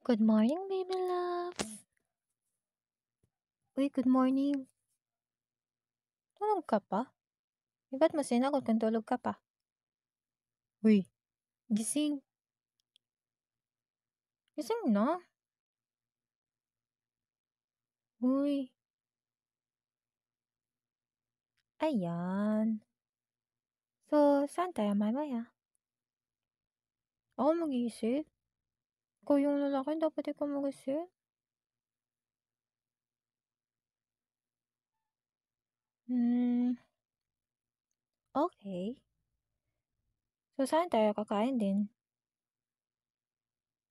Good morning, baby loves. Uy, good morning. Tulog ka pa? Ba't mo sinagot kung tulog ka pa? Uy, gising. Gising na. Uy, ayan. So, saan tayo mamaya? Ako mag-iisip? Ikaw yung lalaki, dapat ikaw mag-isip. Okay. So, saan tayo kakain din?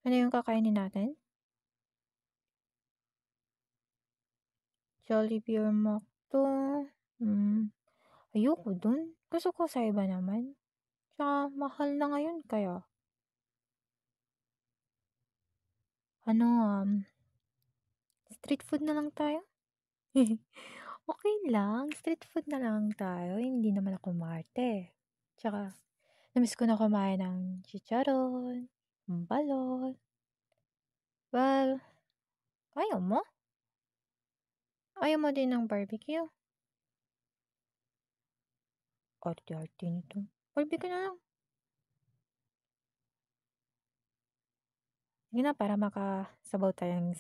Ano yung kakainin natin? Jollibee or McDo? Ayoko dun. Gusto ko sa iba naman. Tsaka, mahal na ngayon kaya. Ano, street food na lang tayo? Okay lang, street food na lang tayo, hindi naman ako maarte. Tsaka, namiss ko na kumain ng chicharon, balot. Well, ayaw mo? Ayaw mo din ng barbecue? Arte-arte nito. Barbecue na lang. Sige na, para makasabaw tayong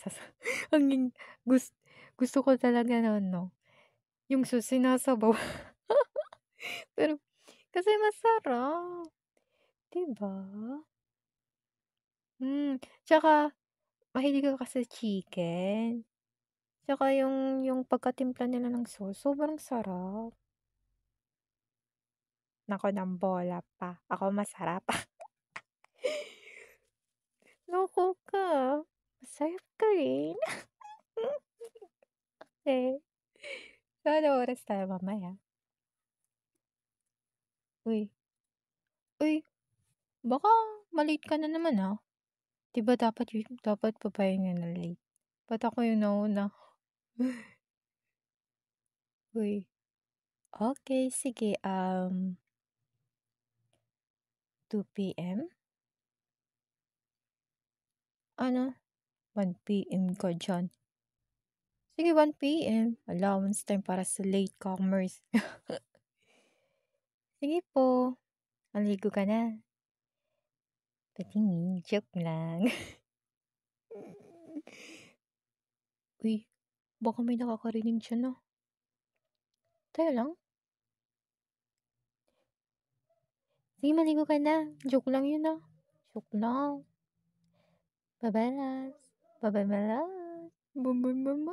ang gusto, gusto ko talaga noon, no? Yung sinasabaw. Pero, kasi masarap. Diba? Tsaka, mahilig ako sa chicken. Tsaka yung pagkatimpla nila ng sauce, sobrang sarap. Naku, ng bola pa. Ako masarap. Loko ka. Masarap ka rin. Eh, so ano oras tayo mamaya? Uy, uy, baka malate ka na naman ah. Di ba dapat papahinga na late? Ba't ako yung nauna? Uy, okay, sige, 2 p.m.? Ano? 1 p.m. ka dyan. Sige, 1 p.m. Allowance time para sa latecomers. Sige po, maligo ka na. Patingin, joke lang. Uy, baka may nakakarinig siya na. Tayo lang. Sige, maligo ka na. Joke lang yun ah. Joke lang. Bye-bye, loves. Bye-bye, my loves. Bye-bye, mama.